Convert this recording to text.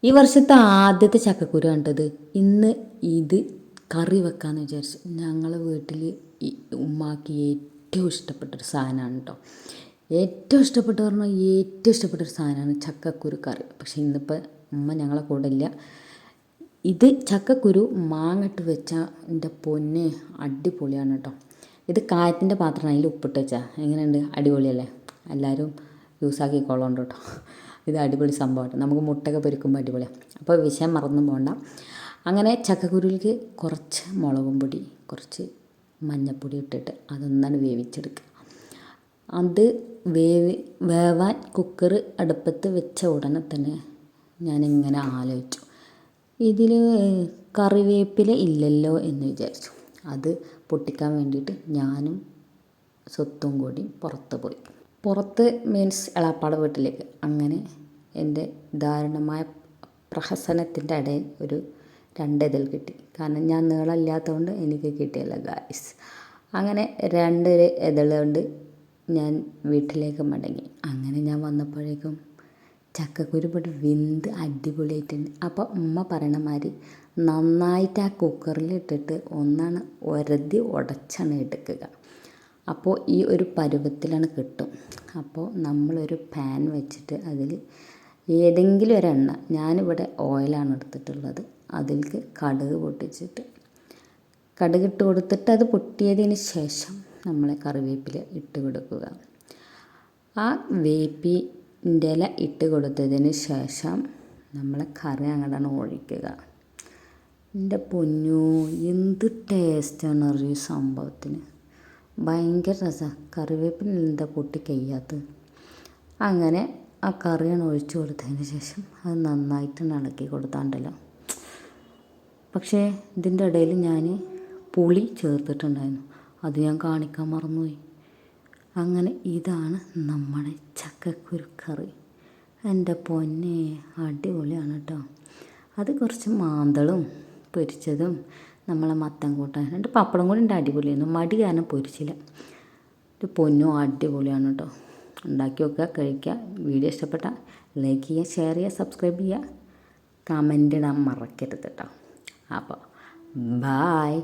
ഈ വർഷത്തെ ആദ്യത്തെ ചക്കക്കുരു കണ്ടത്. ഇന്ന് ഇത് കറി വെക്കാമെന്ന് വിചാരിച്ചു. ഞങ്ങളെ വീട്ടിൽ ഉമ്മാക്ക് ഏറ്റവും ഇഷ്ടപ്പെട്ടൊരു സാധനമാണ് കേട്ടോ. ഏറ്റവും ഇഷ്ടപ്പെട്ട പറഞ്ഞാൽ ഏറ്റവും ഇഷ്ടപ്പെട്ടൊരു സാധനമാണ് ചക്കക്കുരു കറി. പക്ഷേ ഇന്നിപ്പോൾ ഉമ്മ ഞങ്ങളെ കൂടെ ഇല്ല. ഇത് ചക്കക്കുരു മാങ്ങട്ട് വെച്ചാൽ എൻ്റെ പൊന്നെ അടിപൊളിയാണ് കേട്ടോ. ഇത് കായത്തിൻ്റെ പാത്രം, അതിൽ ഉപ്പിട്ട് വെച്ചാൽ എങ്ങനെയുണ്ട്? അടിപൊളിയല്ലേ? എല്ലാവരും യൂസാക്കിക്കോളോണ്ട് കേട്ടോ. ഇത് അടിപൊളി സംഭവമാണ്. നമുക്ക് മുട്ടയൊക്കെ പൊരിക്കുമ്പോൾ അടിപൊളിയാണ്. അപ്പോൾ വിഷയം മറന്നു പോകണ്ട. അങ്ങനെ ചക്കക്കുരുവിലേക്ക് കുറച്ച് മുളകും പൊടി, കുറച്ച് മഞ്ഞൾപ്പൊടി ഇട്ടിട്ട് അതൊന്നാണ് വേവിച്ചെടുക്കുക. അത് വേവാൻ കുക്കർ അടുപ്പത്ത് വെച്ച ഉടനെ തന്നെ ഞാനിങ്ങനെ ആലോചിച്ചു, ഇതിൽ കറിവേപ്പില ഇല്ലല്ലോ എന്ന് വിചാരിച്ചു. അത് പൊട്ടിക്കാൻ വേണ്ടിയിട്ട് ഞാനും സ്വത്തും കൂടി പുറത്ത് മീൻസ് എളാപ്പാടെ വീട്ടിലേക്ക്. അങ്ങനെ എൻ്റെ ദാരുണമായ പ്രഹസനത്തിൻ്റെ ഇടയിൽ ഒരു 2 ഇതൾ കിട്ടി. കാരണം ഞാൻ നീളമില്ലാത്തതുകൊണ്ട് എനിക്ക് കിട്ടിയല്ല ഗായ്സ്. അങ്ങനെ 2 ഇതൾ കൊണ്ട് ഞാൻ വീട്ടിലേക്ക് മടങ്ങി. അങ്ങനെ ഞാൻ വന്നപ്പോഴേക്കും ചക്കക്കുരു പൊടി വെന്ത് അടിപൊളിയായിട്ടുണ്ട്. അപ്പോൾ ഉമ്മ പറയണ മാതിരി നന്നായിട്ട് ആ കുക്കറിൽ ഇട്ടിട്ട് ഒന്നാണ് ഉടച്ചാണ് എടുക്കുക. അപ്പോൾ ഈ ഒരു പരുവത്തിലാണ് കിട്ടും. അപ്പോൾ നമ്മളൊരു പാൻ വെച്ചിട്ട് അതിൽ ഏതെങ്കിലും ഒരു എണ്ണ, ഞാനിവിടെ ഓയിലാണ് എടുത്തിട്ടുള്ളത്, അതിലേക്ക് കടുക് പൊട്ടിച്ചിട്ട് കടുകിട്ട് കൊടുത്തിട്ട് അത് പൊട്ടിയതിന് ശേഷം നമ്മൾ കറിവേപ്പില ഇട്ട് കൊടുക്കുക. ആ വേപ്പിൻ്റെ ഇല ഇട്ട് കൊടുത്തതിന് ശേഷം നമ്മൾ കറി അങ്ങോട്ടാണ് ഒഴിക്കുക. എൻ്റെ പൊന്നോ, എന്ത് ടേസ്റ്റാണ് ഈ സംഭവത്തിന്. ഭയങ്കര രസമാണ്. കറിവേപ്പില എന്താ പൊട്ടി കഴിയാത്തത്. അങ്ങനെ ആ കറിയാണ് ഒഴിച്ച് കൊടുത്തതിന് ശേഷം അത് നന്നായിട്ട് ഇളക്കി കൊടുത്താണ്ടല്ലോ. പക്ഷേ ഇതിൻ്റെ ഇടയിൽ ഞാൻ പുളി ചേർത്തിട്ടുണ്ടായിരുന്നു, അത് ഞാൻ കാണിക്കാൻ മറന്നുപോയി. അങ്ങനെ ഇതാണ് നമ്മുടെ ചക്കക്കുരു കറി. എൻ്റെ പൊന്നെ അടിപൊളിയാണ് കേട്ടോ. അത് കുറച്ച് മാന്തളും പൊരിച്ചതും നമ്മളെ മത്തൻ കൂട്ടാൻ 2 പപ്പടം കൂടി ഉണ്ട്. അടിപൊളിയായിരുന്നു. മടി കാരണം പൊരിച്ചില്ല. ഒരു പൊന്നും അടിപൊളിയാണ് കേട്ടോ. ഉണ്ടാക്കി വെക്കുക, കഴിക്കുക. വീഡിയോ ഇഷ്ടപ്പെട്ടാൽ ലൈക്ക് ചെയ്യുക, ഷെയർ ചെയ്യുക, സബ്സ്ക്രൈബ് ചെയ്യുക, കമൻ്റ് ഇടാൻ മറക്കരുത് കേട്ടോ. അപ്പോൾ ബായ്.